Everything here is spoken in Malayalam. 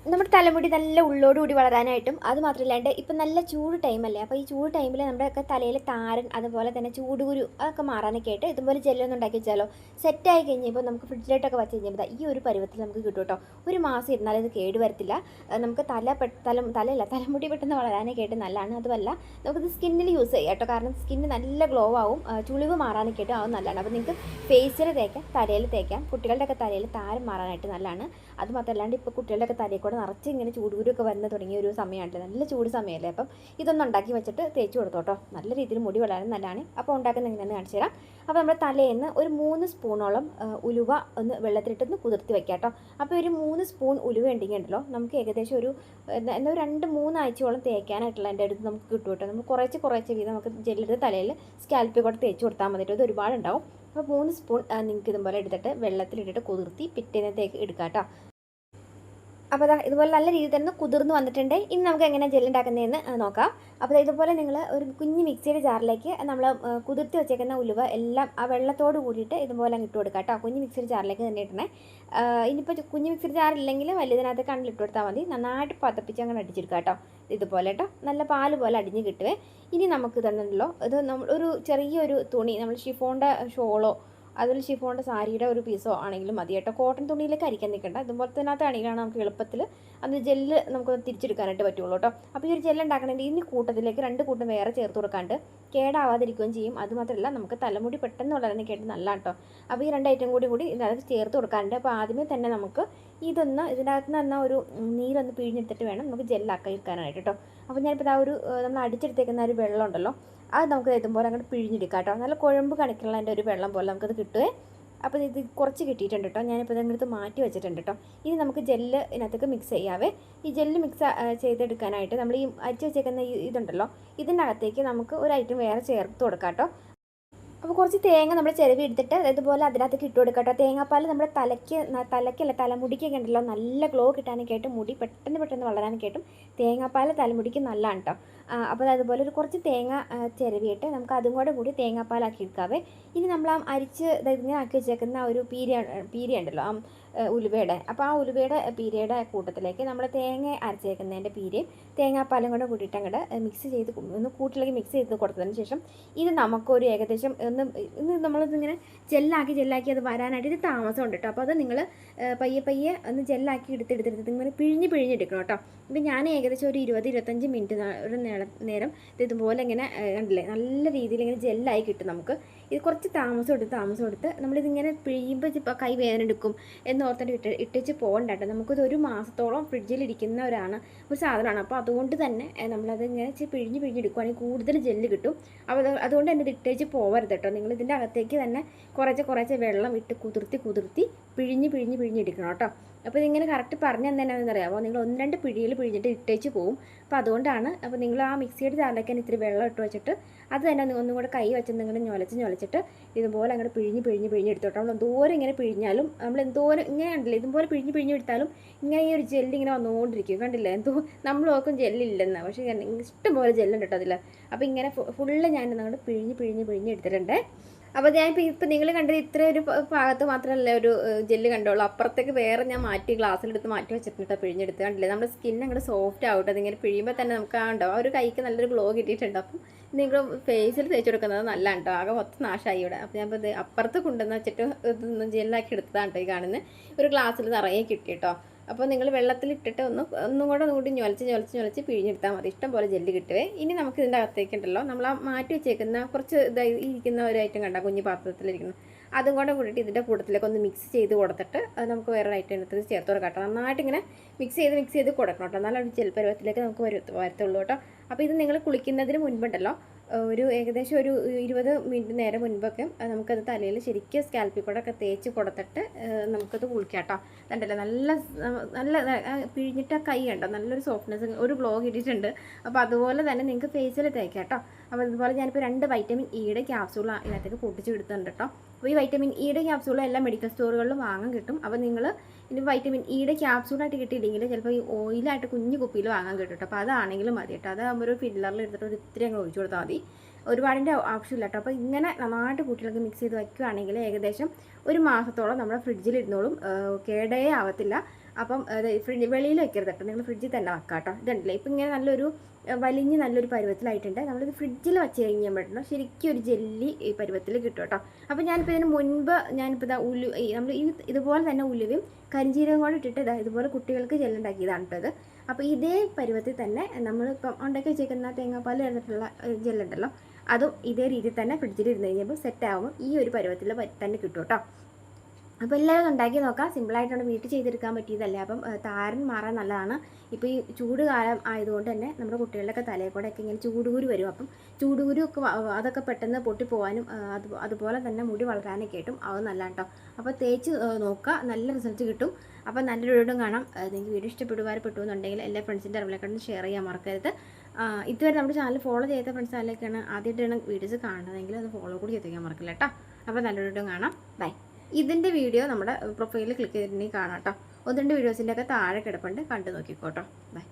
നമ്മുടെ തലമുടി നല്ല ഉള്ളോടുകൂടി വളരാനായിട്ടും അത് മാത്രമല്ലാണ്ട് ഇപ്പം നല്ല ചൂട് ടൈമല്ലേ. അപ്പോൾ ഈ ചൂട് ടൈമിൽ നമ്മുടെയൊക്കെ തലയിൽ താരൻ അതുപോലെ തന്നെ ചൂടുകുരു അതൊക്കെ മാറാനൊക്കെ ആയിട്ട് ഇതുപോലെ ജെല്ലൊന്നും ഉണ്ടാക്കി വെച്ചാലോ സെറ്റായി കഴിഞ്ഞപ്പോൾ നമുക്ക് ഫ്രിഡ്ജിലോട്ടൊക്കെ വെച്ച് കഴിഞ്ഞപ്പോൾ ഈ ഒരു പരുവത്തിൽ നമുക്ക് കിട്ടും കേട്ടോ. ഒരു മാസം ഇരുന്നാലും ഇത് കേട് വരത്തില്ല. നമുക്ക് തലമുടി പെട്ടെന്ന് വളരാനൊക്കെ ആയിട്ട് നല്ലതാണ്. അതുമല്ല നമുക്കിത് സ്കിന്നിൽ യൂസ് ചെയ്യാം കേട്ടോ. കാരണം സ്കിന്ന് നല്ല ഗ്ലോ ആവും, ചുളിവ് മാറാനൊക്കെ ആയിട്ട് അത് നല്ലതാണ്. അപ്പോൾ നിങ്ങൾക്ക് ഫേസിൽ തേക്കാം, തലയിൽ തേക്കാം. കുട്ടികളുടെയൊക്കെ തലയിൽ താരം മാറാനായിട്ട് നല്ലതാണ്. അത് മാത്രമല്ലാണ്ട് ഇപ്പോൾ കുട്ടികളുടെയൊക്കെ തലയിൽ കൂടെ നിറച്ച് ഇങ്ങനെ ചൂടുകുരുവൊക്കെ വന്ന് തുടങ്ങിയ ഒരു സമയമാണല്ലോ, നല്ല ചൂട് സമയമല്ലേ. അപ്പം ഇതൊന്നും ഉണ്ടാക്കി വെച്ചിട്ട് തേച്ച് കൊടുത്തോട്ടോ, നല്ല രീതിയിൽ മുടി വളരാൻ നല്ലതാണ്. അപ്പോൾ ഉണ്ടാക്കുന്ന എങ്ങനെയാണെന്ന് കാണിച്ചു തരാം. അപ്പോൾ നമ്മുടെ തലേന്ന് ഒരു 3 സ്പൂണോളം ഉലുവ ഒന്ന് വെള്ളത്തിലിട്ടൊന്ന് കുതിർത്തി വെക്കാം കേട്ടോ. അപ്പോൾ ഒരു 3 സ്പൂൺ ഉലുവ ഉണ്ടെങ്കിൽ ഉണ്ടല്ലോ നമുക്ക് ഏകദേശം ഒരു 2-3 ആഴ്ചയോളം തേക്കാനായിട്ടുള്ള എൻ്റെ അടുത്ത് നമുക്ക് കിട്ടും കേട്ടോ. നമുക്ക് കുറച്ച് വീതം നമുക്ക് ജെല്ലെടുത്ത് തലയിൽ സ്കാൽപ്പിൽ കൂടെ തേച്ച് കൊടുത്താൽ മതി കേട്ടോ. ഇത് ഒരുപാടുണ്ടാവും. അപ്പോൾ 3 സ്പൂൺ നിങ്ങൾക്ക് ഇതുപോലെ എടുത്തിട്ട് വെള്ളത്തിലിട്ടിട്ട് കുതിർത്തി പിറ്റേന്നത്തേക്ക് എടുക്കാം കേട്ടോ. അപ്പോൾ ഇതുപോലെ നല്ല രീതിയിൽ തന്നെ കുതിർന്ന് വന്നിട്ടുണ്ട്. ഇനി നമുക്ക് എങ്ങനെ ജെല്ലുണ്ടാക്കുന്നതെന്ന് നോക്കാം. അപ്പോൾ ഇതുപോലെ നിങ്ങൾ ഒരു കുഞ്ഞ് മിക്സിയുടെ ജാറിലേക്ക് നമ്മൾ കുതിർത്തി വെച്ചേക്കുന്ന ഉലുവ എല്ലാം ആ വെള്ളത്തോട് കൂടിയിട്ട് ഇതുപോലെ ഇട്ട് കൊടുക്കുക കേട്ടോ. കുഞ്ഞ് മിക്സിയുടെ ജാറിലേക്ക് തന്നെ ഇടണേ. ഇനിയിപ്പോൾ കുഞ്ഞ് മിക്സിയുടെ ജാറില്ലെങ്കിൽ വലിയതിനകത്ത് കണ്ണിലിട്ട് കൊടുത്താൽ മതി. നന്നായിട്ട് പതപ്പിച്ച് അങ്ങനെ അടിച്ചെടുക്കുക കേട്ടോ. ഇതുപോലെ കേട്ടോ, നല്ല പാല് പോലെ അടിഞ്ഞ് കിട്ടുവേ. ഇനി നമുക്ക് തന്നുണ്ടല്ലോ ഇത് നമ്മൾ ഒരു ചെറിയൊരു തുണി, നമ്മൾ ഷിഫോണിൻ്റെ ഷോളോ അതിൽ ഷിഫോണിൻ്റെ സാരിയുടെ ഒരു പീസോ ആണെങ്കിലും മതി കേട്ടോ. കോട്ടൺ തുണിയിലേക്ക് അരിക്കാൻ നിൽക്കണ്ട. ഇതുപോലത്തെ ആണെങ്കിലാണ് നമുക്ക് എളുപ്പത്തിൽ അത് ജെല്ല് നമുക്ക് തിരിച്ചെടുക്കാനായിട്ട് പറ്റുള്ളൂ കേട്ടോ. അപ്പോൾ ഈ ഒരു ജെല്ല് ഉണ്ടാക്കണമെങ്കിൽ ഇനി കൂട്ടത്തിലേക്ക് 2 കൂട്ടം വേറെ ചേർത്ത് കൊടുക്കാണ്ട് കേടാവാതിരിക്കുകയും ചെയ്യും. അതുമാത്രമല്ല നമുക്ക് തലമുടി പെട്ടെന്ന് വളരാനൊക്കെ ആയിട്ട് നല്ല കേട്ടോ. അപ്പോൾ ഈ 2 ഐറ്റം കൂടി ഇതിനകത്ത് ചേർത്ത് കൊടുക്കാണ്ട്. അപ്പോൾ ആദ്യമേ തന്നെ നമുക്ക് ഇതിനകത്ത് നിന്ന് ഒരു നീരൊന്ന് പിഴിഞ്ഞെടുത്തിട്ട് വേണം നമുക്ക് ജെല്ലാക്കി എടുക്കാനായിട്ട് കേട്ടോ. അപ്പോൾ ഞാനിപ്പോൾ നമ്മൾ അടിച്ചെടുത്തേക്കുന്ന ഒരു വെള്ളം ഉണ്ടല്ലോ, അത് നമുക്ക് ഇതുപോലെ അങ്ങോട്ട് പിഴിഞ്ഞെടുക്കാം കേട്ടോ. നല്ല കുഴമ്പ് കണക്കുള്ള ഒരു വെള്ളം പോലെ നമുക്കത് കിട്ടുവേ. അപ്പോൾ ഇത് കുറച്ച് കിട്ടിയിട്ടുണ്ട് കേട്ടോ. ഞാനിപ്പോൾ ഇതിനടുത്ത് മാറ്റി വെച്ചിട്ടുണ്ട് കേട്ടോ. ഇനി നമുക്ക് ജെല്ല് ഇതിനകത്തേക്ക് മിക്സ് ചെയ്യാവേ. ഈ ജെല്ല് മിക്സ് ചെയ്തെടുക്കാനായിട്ട് നമ്മൾ ഈ അരിച്ച് വെച്ചേക്കുന്ന ഇതുണ്ടല്ലോ, ഇതിൻ്റെ അകത്തേക്ക് നമുക്ക് ഒരു ഐറ്റം വേറെ ചേർത്ത് കൊടുക്കാം കേട്ടോ. അപ്പോൾ കുറച്ച് തേങ്ങ നമ്മൾ ചിരവി എടുത്തിട്ട് ഇതുപോലെ അതിനകത്തേക്ക് ഇട്ട് കൊടുക്കാം കേട്ടോ. തേങ്ങാപ്പാൽ നമ്മുടെ തലയ്ക്കല്ല തലമുടിക്കൊക്കെ ഉണ്ടല്ലോ നല്ല ഗ്ലോ കിട്ടാനൊക്കെ ആയിട്ട്, മുടി പെട്ടെന്ന് വളരാനൊക്കെ ആയിട്ടും തേങ്ങാപ്പാൽ തലമുടിക്ക് നല്ലതാണ് കേട്ടോ. അപ്പോൾ അതുപോലെ ഒരു കുറച്ച് തേങ്ങ ചിരവിയിട്ട് നമുക്ക് അതും കൂടി തേങ്ങാപ്പാലാക്കി എടുക്കാവേ. ഇനി നമ്മൾ അരിച്ച് ഇങ്ങനെ ആക്കി വെച്ചേക്കുന്ന ഒരു പീര ഉണ്ടല്ലോ ഉലുവയുടെ, അപ്പോൾ ആ ഉലുവയുടെ പീരയുടെ കൂട്ടത്തിലേക്ക് നമ്മൾ തേങ്ങ അരച്ചേക്കുന്നതിൻ്റെ പീരയും തേങ്ങാപ്പാലും കൂടെ കൂട്ടിയിട്ട് അങ്ങോട്ട് മിക്സ് ചെയ്ത് ഒന്ന് കൂട്ടിലേക്ക് മിക്സ് ചെയ്ത് കൊടുത്തതിന് ശേഷം ഇത് നമുക്കൊരു ഏകദേശം നമ്മളിതിങ്ങനെ ജെല്ലാക്കി അത് വരാനായിട്ട് ഇത് താമസമുണ്ട് കേട്ടോ. അപ്പോൾ അത് നിങ്ങൾ പയ്യെ ഒന്ന് ജെല്ലാക്കി എടുത്തെടുത്ത് ഇങ്ങനെ പിഴിഞ്ഞെടുക്കണം കേട്ടോ. ഇപ്പം ഞാൻ ഏകദേശം ഒരു 20-25 മിനിറ്റ് ഒരു നേരം ഇതുപോലെ ഇങ്ങനെ കണ്ടില്ലേ നല്ല രീതിയിൽ ഇങ്ങനെ ജെല്ലായി കിട്ടും നമുക്ക്. ഇത് കുറച്ച് താമസം എടുത്ത് നമ്മളിതിങ്ങനെ പിഴിയുമ്പോൾ ഇപ്പോൾ കൈ വേദന എടുക്കും എന്നോർത്തിട്ട് ഇട്ടിച്ച് പോകണ്ട കേട്ടോ. നമുക്കിത് 1 മാസത്തോളം ഫ്രിഡ്ജിലിരിക്കുന്നവരാണ് ഒരു സാധനമാണ്. അപ്പോൾ അതുകൊണ്ട് തന്നെ നമ്മളത് ഇങ്ങനെ പിഴിഞ്ഞെടുക്കുകയാണെങ്കിൽ കൂടുതൽ ജെല്ല് കിട്ടും. അപ്പോൾ അതുകൊണ്ട് തന്നെ ഇത് ഇട്ടേച്ച് പോകരുത് കേട്ടോ. നിങ്ങൾ ഇതിൻ്റെ അകത്തേക്ക് തന്നെ കുറച്ച് വെള്ളം ഇട്ട് കുതിർത്തി പിഴിഞ്ഞെടുക്കണം കേട്ടോ. അപ്പോൾ ഇതിങ്ങനെ കറക്റ്റ് പറഞ്ഞു തന്നെയാണെന്ന് അറിയാമോ. നിങ്ങൾ 1-2 പിഴിയിൽ പിഴിഞ്ഞിട്ട് ഇട്ടേച്ച് പോകും. അപ്പോൾ അതുകൊണ്ടാണ്. അപ്പോൾ നിങ്ങൾ ആ മിക്സിയുടെ ജാറിലേക്ക് ഇത്തിരി വെള്ളം ഇട്ട് വെച്ചിട്ട് അത് തന്നെ ഒന്നും കൂടെ കൈ വെച്ച് നിങ്ങൾ ഞൊലച്ചിട്ട് ഇതുപോലെ അങ്ങോട്ട് പിഴിഞ്ഞെടുത്തോട്ടോ. നമ്മൾ എന്തോരം ഇങ്ങനെ പിഴിഞ്ഞാലും നമ്മൾ എന്തോരം ഇങ്ങനെ ഉണ്ടല്ലോ ഇതുപോലെ പിഴിഞ്ഞെടുത്താലും ഇങ്ങനെ ഈ ഒരു ജെല്ല് ഇങ്ങനെ വന്നുകൊണ്ടിരിക്കും. കണ്ടില്ലേ, നമ്മൾ നോക്കും ജെല്ലില്ലെന്ന്, പക്ഷേ ഇഷ്ടംപോലെ ജെല്ലുണ്ട് കേട്ടോ അതിൽ. അപ്പോൾ ഇങ്ങനെ ഫുള്ള് ഞാൻ അങ്ങോട്ട് പിഴിഞ്ഞെടുത്തിട്ടുണ്ട്. അപ്പോൾ ഞാനിപ്പോൾ നിങ്ങൾ കണ്ടത് ഇത്ര ഒരു ഭാഗത്ത് മാത്രമല്ല ഒരു ജെല്ല് കണ്ടോളൂ. അപ്പുറത്തേക്ക് വേറെ ഞാൻ ഗ്ലാസ്സിലെടുത്ത് മാറ്റി വെച്ചിട്ടുണ്ട് പിഴിഞ്ഞെടുത്ത്. കണ്ടില്ലേ, നമ്മുടെ സ്കിൻ അങ്ങോട്ട് സോഫ്റ്റ് ആവട്ടെ. അതിങ്ങനെ പിഴിയുമ്പോൾ തന്നെ നമുക്ക് ഉണ്ടാവും ആ ഒരു കൈക്ക് നല്ലൊരു ഗ്ലോ കിട്ടിയിട്ടുണ്ട്. അപ്പം നിങ്ങൾ ഫേസിൽ തേച്ച് കൊടുക്കുന്നത് നല്ലതാണ് കേട്ടോ. ആകെ മൊത്തം നാശമായി ഇവിടെ. അപ്പോൾ ഞാൻ ഇപ്പോൾ അപ്പുറത്ത് കൊണ്ടുവന്ന് വെച്ചിട്ട് ഇതൊന്ന് ജെല്ലാക്കി എടുത്തതാണ് കേട്ടോ. ഈ കാണുന്നത് ഒരു ഗ്ലാസ്സിൽ നിറയെ കിട്ടി കേട്ടോ. അപ്പോൾ നിങ്ങൾ വെള്ളത്തിലിട്ടിട്ട് ഒന്നും കൂടി ഞൊലച്ച് പിഴിഞ്ഞെടുത്താൽ മതി. ഇഷ്ടം പോലെ ജെല്ല് കിട്ടുവേ. ഇനി നമുക്ക് ഇതിൻ്റെ അകത്തേക്കുണ്ടല്ലോ നമ്മൾ ആ മാറ്റി വെച്ചേക്കുന്ന കുറച്ച് ഇരിക്കുന്ന ഒരു ഐറ്റം കണ്ടാൽ കുഞ്ഞ് പാത്രത്തിലിരിക്കുന്നു, അതും കൂടെ കൂട്ടിയിട്ട് ഇതിൻ്റെ കൂട്ടത്തിലേക്ക് ഒന്ന് മിക്സ് ചെയ്ത് കൊടുത്തിട്ട് അത് നമുക്ക് വേറെ ഐറ്റം എടുത്ത് ചേർത്ത് കൊടുക്കാം കേട്ടോ. നന്നായിട്ട് ഇങ്ങനെ മിക്സ് ചെയ്ത് കൊടുക്കണം കേട്ടോ. എന്നാലും ജെൽ പരുവത്തിലേക്ക് നമുക്ക് വരത്തുള്ളൂ കേട്ടോ. അപ്പോൾ ഇത് നിങ്ങൾ കുളിക്കുന്നതിന് മുൻപുണ്ടല്ലോ ഒരു ഏകദേശം ഒരു 20 മിനിറ്റ് നേരം മുൻപൊക്കെ നമുക്കത് തലയിൽ ശരിക്കും സ്കാൽപ്പിൽ കൂടെ ഒക്കെ തേച്ച് കൊടുത്തിട്ട് നമുക്കത് കുളിക്കാം കേട്ടോ. കണ്ടല്ലോ നല്ല പിഴിഞ്ഞിട്ട് കൈ കണ്ടോ നല്ലൊരു സോഫ്റ്റ്നെസ് ഒരു ഗ്ലോ കിട്ടിയിട്ടുണ്ട്. അപ്പോൾ അതുപോലെ തന്നെ നിങ്ങൾക്ക് ഫേസിൽ തേക്കാം കേട്ടോ. അപ്പോൾ അതുപോലെ ഞാനിപ്പോൾ 2 വൈറ്റമിൻ ഇയുടെ ക്യാപ്സൂൾ ഇതിനകത്തേക്ക് പൊട്ടിച്ച് എടുത്തിട്ടുണ്ട് കേട്ടോ. അപ്പോൾ ഈ വൈറ്റമിൻ ഇയുടെ ക്യാപ്സൂൾ എല്ലാ മെഡിക്കൽ സ്റ്റോറുകളിലും വാങ്ങാൻ കിട്ടും. അപ്പോൾ നിങ്ങൾ ഇനി വൈറ്റമിൻ ഇയുടെ ക്യാപ്സൂളായിട്ട് കിട്ടിയില്ലെങ്കിൽ ചിലപ്പോൾ ഈ ഓയിലായിട്ട് കുഞ്ഞു കുപ്പിയിൽ വാങ്ങാൻ കിട്ടും കേട്ടോ. അപ്പോൾ അതാണെങ്കിലും മതി കേട്ടോ. അത് ഒരു ഫില്ലറിൽ എടുത്തിട്ട് ഒരു ഇത്തിരി അങ്ങ് ഒഴിച്ചു കൊടുത്താൽ മതി. ഒരുപാടിൻ്റെ ആവശ്യമില്ല കേട്ടോ. അപ്പോൾ ഇങ്ങനെ നന്നായിട്ട് കുട്ടികൾക്ക് മിക്സ് ചെയ്ത് വയ്ക്കുകയാണെങ്കിൽ ഏകദേശം 1 മാസത്തോളം നമ്മുടെ ഫ്രിഡ്ജിലിരുന്നോളും, കേടേ ആവത്തില്ല. അപ്പം വെളിയിൽ വെക്കരുത് കേട്ടോ, നിങ്ങൾ ഫ്രിഡ്ജിൽ തന്നെ വെക്കാം കേട്ടോ. ഇതുണ്ടല്ലേ ഇപ്പം ഇങ്ങനെ നല്ലൊരു വലിഞ്ഞ് നല്ലൊരു പരുവത്തിലായിട്ടുണ്ട്. നമ്മളിത് ഫ്രിഡ്ജിൽ വെച്ച് കഴിഞ്ഞാൽ പറ്റുന്ന ശരിക്കും ഒരു ജെല്ലി ഈ പരുവത്തിൽ കിട്ടും കേട്ടോ. അപ്പോൾ ഞാനിപ്പോൾ ഇതിന് മുൻപ് ഞാനിപ്പോൾ നമ്മൾ ഇതുപോലെ തന്നെ ഉലുവയും കരിഞ്ചീരകം കൂടെ ഇട്ടിട്ട് ഇതുപോലെ കുട്ടികൾക്ക് ജെല്ലുണ്ടാക്കിയതാണ് കേട്ടോ ഇത്. അപ്പോൾ ഇതേ പരുവത്തിൽ തന്നെ നമ്മളിപ്പം ഉണ്ടാക്കി വെച്ചേക്കുന്ന തേങ്ങാപ്പാൽ ചേർന്നിട്ടുള്ള ജെല്ലുണ്ടല്ലോ, അതും ഇതേ രീതിയിൽ തന്നെ ഫ്രിഡ്ജിൽ ഇരുന്ന് കഴിഞ്ഞപ്പോൾ സെറ്റ് ആകുമ്പോൾ ഈ ഒരു പരുവത്തിൽ തന്നെ കിട്ടും കേട്ടോ. അപ്പോൾ എല്ലാവരും ഉണ്ടാക്കി നോക്കാം. സിമ്പിളായിട്ടാണ് വീട്ടിൽ ചെയ്തെടുക്കാൻ പറ്റിയതല്ലേ. അപ്പം താരൻ മാറാൻ നല്ലതാണ്. ഇപ്പോൾ ഈ ചൂട് കാലം ആയതുകൊണ്ട് തന്നെ നമ്മുടെ കുട്ടികളുടെയൊക്കെ തലയിൽ കൂടെയൊക്കെ ഇങ്ങനെ ചൂടുകുരു വരും. അപ്പം ചൂടുകുരു ഒക്കെ അതൊക്കെ പെട്ടെന്ന് പൊട്ടിപ്പോവാനും അതുപോലെ തന്നെ മുടി വളരാനൊക്കെ ആയിട്ടും അത് നല്ലതാണ് കേട്ടോ. അപ്പോൾ തേച്ച് നോക്കുക, നല്ല റിസൾട്ട് കിട്ടും. അപ്പോൾ നല്ലൊരു വീഡിയോ കാണാം. നിങ്ങൾക്ക് വീഡിയോ ഇഷ്ടപ്പെടുവാറുണ്ടെങ്കിൽ എല്ലാ ഫ്രണ്ട്സിൻ്റെ അറിവിലേക്കൊന്ന് ഷെയർ ചെയ്യാൻ മറക്കരുത്. ഇതുവരെ നമ്മുടെ ചാനൽ ഫോളോ ചെയ്ത ഫ്രണ്ട്സ് അതിലേക്കാണ് ആദ്യമായിട്ടാണ് വീഡിയോസ് കാണുന്നതെങ്കിൽ അത് ഫോളോ കൂടി ചെയ്തേക്കാൻ മറക്കില്ല കേട്ടോ. അപ്പോൾ നല്ലൊരു വീഡിയോ കാണാം. ബൈ. ഇതിൻ്റെ വീഡിയോ നമ്മുടെ പ്രൊഫൈലിൽ ക്ലിക്ക് ചെയ്തിട്ടുണ്ടെങ്കിൽ കാണാം കേട്ടോ. 1-2 വീഡിയോസിൻ്റെ ഒക്കെ താഴെ കിടപ്പുണ്ട്, കണ്ടു നോക്കിക്കോട്ടോ. ബൈ.